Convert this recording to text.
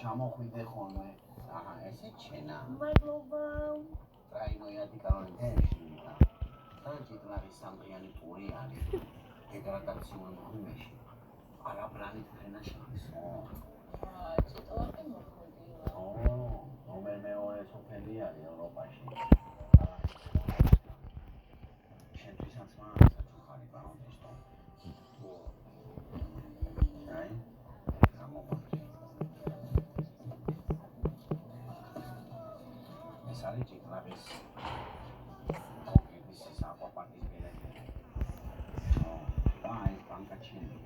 ჩამოხვიდე ხოლმე. აჰა, ესე ჩენა. მადლობა. რაიმოიათი კანონებში. საჭიტლარი სამყიანი პური არის. დეგრადაციულ მომენტში. არაბლანით ფენაშის. ჭიტლარი მოხდია. ნომერ მეორე სოფელი არის ევროპაში. შენთვისაც მაინც საჩუქარი ბანოდეს თო. აი. Sali ჭიტლარის ოკეის საყვაპარტის ბილეთი. და ეს ბანკა ჩინელი.